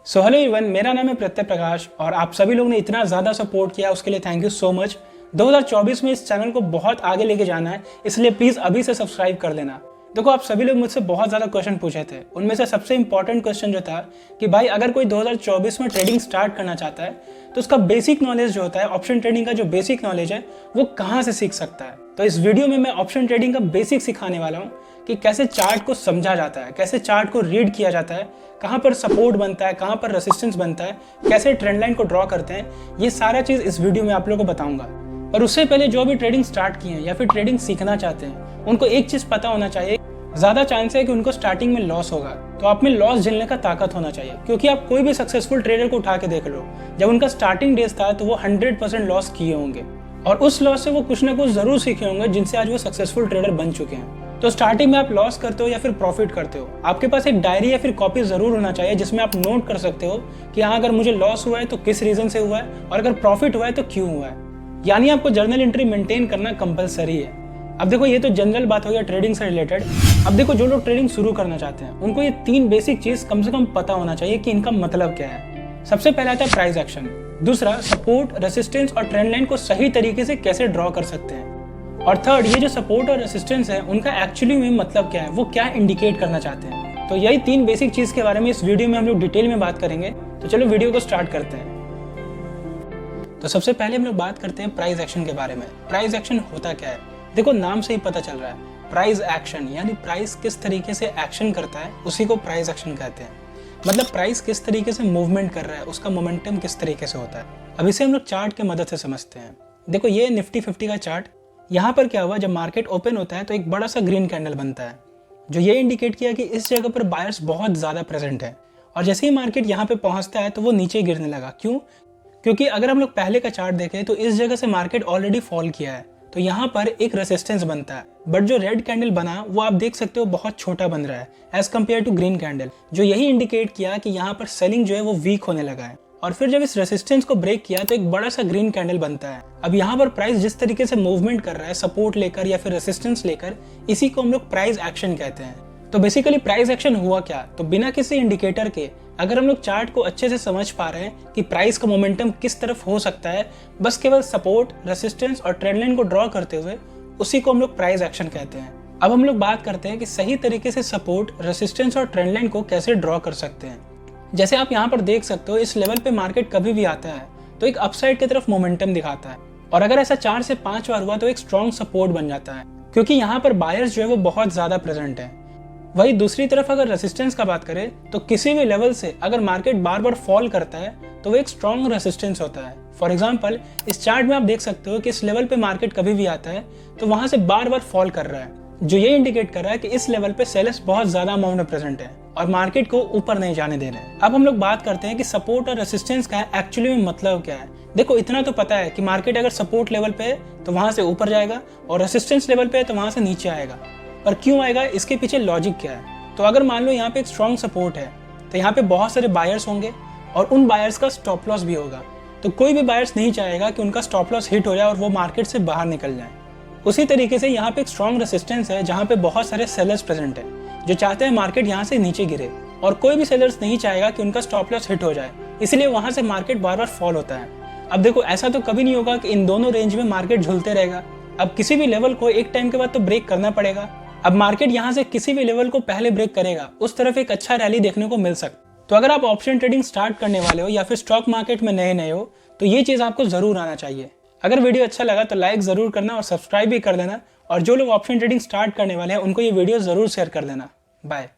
So hello everyone, मेरा नाम है प्रत्यय प्रकाश और आप सभी लोगों ने इतना ज़्यादा सपोर्ट किया उसके लिए थैंक यू सो मच। 2024 में इस चैनल को बहुत आगे लेके जाना है, इसलिए प्लीज़ अभी से सब्सक्राइब कर लेना। देखो, आप सभी लोग मुझसे बहुत ज़्यादा क्वेश्चन पूछे थे, उनमें से सबसे इंपॉर्टेंट क्वेश्चन जो था कि भाई अगर कोई 2024 में ट्रेडिंग स्टार्ट करना चाहता है तो उसका बेसिक नॉलेज जो होता है, ऑप्शन ट्रेडिंग का जो बेसिक नॉलेज है वो कहाँ से सीख सकता है। तो इस वीडियो में मैं ऑप्शन ट्रेडिंग का बेसिक सिखाने वाला हूँ कि कैसे चार्ट को समझा जाता है, कैसे चार्ट को रीड किया जाता है, कहाँ पर सपोर्ट बनता है, कहाँ पर रेसिस्टेंस बनता है, कैसे ट्रेंड लाइन को ड्रॉ करते हैं। ये सारा चीज़ इस वीडियो में आप लोगों को बताऊंगा। और उससे पहले जो भी ट्रेडिंग स्टार्ट किए हैं या फिर ट्रेडिंग सीखना चाहते हैं, उनको एक चीज़ पता होना चाहिए, ज़्यादा चांस है कि उनको स्टार्टिंग में लॉस होगा, तो आप में लॉस झेलने का ताकत होना चाहिए। क्योंकि आप कोई भी सक्सेसफुल ट्रेडर को उठा के देख लो, जब उनका स्टार्टिंग डेज था तो वो 100% लॉस किए होंगे और उस लॉस से वो कुछ ना कुछ जरूर सीखे होंगे जिनसे आज वो सक्सेसफुल ट्रेडर बन चुके हैं। तो स्टार्टिंग में आप लॉस करते हो या फिर प्रॉफिट करते हो, आपके पास एक डायरी या फिर कॉपी जरूर होना चाहिए जिसमें आप नोट कर सकते हो कि हाँ, अगर मुझे लॉस हुआ है तो किस रीजन से हुआ है और अगर प्रॉफिट हुआ है तो क्यों हुआ है। यानी आपको जर्नल एंट्री मेंटेन करना कंपलसरी है। अब देखो, ये तो जनरल बात हो गया ट्रेडिंग से रिलेटेड। अब देखो, जो लोग ट्रेडिंग शुरू करना चाहते हैं उनको ये 3 बेसिक चीज कम से कम पता होना चाहिए कि इनका मतलब क्या है। सबसे पहला आता है प्राइस एक्शन, दूसरा सपोर्ट, रेसिस्टेंस और ट्रेंड लाइन को सही तरीके से कैसे ड्रॉ कर सकते हैं, और थर्ड, ये जो सपोर्ट और रेसिस्टेंस है उनका एक्चुअली में मतलब क्या है, वो क्या इंडिकेट करना चाहते हैं। तो यही 3 बेसिक चीज के बारे में इस वीडियो में हम लोग डिटेल में बात करेंगे। तो चलो वीडियो को स्टार्ट करते हैं। तो सबसे पहले हम लोग बात करते हैं प्राइस एक्शन के बारे में। प्राइस एक्शन होता क्या है? देखो, नाम से ही पता चल रहा है, प्राइस एक्शन यानी प्राइस किस तरीके से एक्शन करता है उसी को प्राइस एक्शन कहते हैं। मतलब प्राइस किस तरीके से मूवमेंट कर रहा है, उसका मोमेंटम किस तरीके से होता है। अब इसे हम लोग चार्ट के मदद से समझते हैं। देखो, ये निफ्टी 50 का चार्ट। यहाँ पर क्या हुआ, जब मार्केट ओपन होता है तो एक बड़ा सा ग्रीन कैंडल बनता है जो ये इंडिकेट किया कि इस जगह पर बायर्स बहुत ज़्यादा प्रेजेंट है। और जैसे ही मार्केट यहाँ पे पहुँचता है तो वो नीचे गिरने लगा। क्यों? क्योंकि अगर हम लोग पहले का चार्ट देखें तो इस जगह से मार्केट ऑलरेडी फॉल किया है, तो यहाँ पर एक रेसिस्टेंस बनता है। बट जो रेड कैंडल बना वो आप देख सकते हो बहुत छोटा बन रहा है as compare to green candle, जो यही इंडिकेट किया कि यहाँ पर सेलिंग जो है वो वीक होने लगा है। और फिर जब इस रेसिस्टेंस को ब्रेक किया तो एक बड़ा सा ग्रीन कैंडल बनता है। अब यहाँ पर प्राइस जिस तरीके से मूवमेंट कर रहा है, सपोर्ट लेकर या फिर रेसिस्टेंस लेकर, इसी को हम लोग प्राइस एक्शन कहते हैं। तो बेसिकली प्राइस एक्शन हुआ क्या, तो बिना किसी इंडिकेटर के अगर हम लोग चार्ट को अच्छे से समझ पा रहे हैं कि प्राइस का मोमेंटम किस तरफ हो सकता है, बस केवल सपोर्ट, रेसिस्टेंस और ट्रेंड लाइन को ड्रॉ करते हुए, उसी को हम लोग प्राइस एक्शन कहते हैं। अब हम लोग बात करते हैं कि सही तरीके से सपोर्ट, रेसिस्टेंस और ट्रेंड लाइन को कैसे ड्रॉ कर सकते हैं। जैसे आप यहाँ पर देख सकते हो, इस लेवल पे मार्केट कभी भी आता है तो एक अपसाइड की तरफ मोमेंटम दिखाता है, और अगर ऐसा 4 से 5 बार हुआ तो एक स्ट्रॉन्ग सपोर्ट बन जाता है, क्योंकि यहाँ पर बायर्स जो है वो बहुत ज्यादा प्रेजेंट है। वही दूसरी तरफ अगर रेसिस्टेंस का बात करें तो किसी भी लेवल से अगर मार्केट बार बार फॉल करता है तो वो एक स्ट्रॉन्ग रेसिस्टेंस होता है। फॉर एग्जांपल, इस चार्ट में आप देख सकते हो कि इस लेवल पे मार्केट कभी भी आता है तो वहां से बार बार फॉल कर रहा है, जो ये इंडिकेट कर रहा है कि इस लेवल पे सेलर्स बहुत ज्यादा अमाउंट में प्रेजेंट है और मार्केट को ऊपर नहीं जाने दे रहे हैं। अब हम लोग बात करते हैं कि सपोर्ट और रेसिस्टेंस का एक्चुअली में मतलब क्या है। देखो, इतना तो पता है कि मार्केट अगर सपोर्ट लेवल पे है तो वहां से ऊपर जाएगा और रेसिस्टेंस लेवल पे है तो वहां से नीचे आएगा। पर क्यों आएगा, इसके पीछे लॉजिक क्या है? तो अगर मान लो यहाँ पे एक स्ट्रॉन्ग सपोर्ट है तो यहाँ पे बहुत सारे बायर्स होंगे और उन बायर्स का स्टॉप लॉस भी होगा। तो कोई भी बायर्स नहीं चाहेगा कि उनका स्टॉप लॉस हिट हो जाए और वो मार्केट से बाहर निकल जाए। उसी तरीके से यहाँ पे एक स्ट्रॉन्ग रेसिस्टेंस है जहाँ पे बहुत सारे सेलर्स प्रेजेंट है जो चाहते हैं मार्केट यहाँ से नीचे गिरे, और कोई भी सेलर्स नहीं चाहेगा कि उनका स्टॉप लॉस हिट हो जाए, इसलिए वहां से मार्केट बार बार फॉल होता है। अब देखो, ऐसा तो कभी नहीं होगा कि इन दोनों रेंज में मार्केट झूलते रहेगा। अब किसी भी लेवल को एक टाइम के बाद तो ब्रेक करना पड़ेगा। अब मार्केट यहाँ से किसी भी लेवल को पहले ब्रेक करेगा, उस तरफ एक अच्छा रैली देखने को मिल सकता। तो अगर आप ऑप्शन ट्रेडिंग स्टार्ट करने वाले हो या फिर स्टॉक मार्केट में नए हो तो ये चीज़ आपको जरूर आना चाहिए। अगर वीडियो अच्छा लगा तो लाइक जरूर करना और सब्सक्राइब भी कर देना, और जो लोग ऑप्शन ट्रेडिंग स्टार्ट करने वाले हैं उनको ये वीडियो जरूर शेयर कर देना। बाय।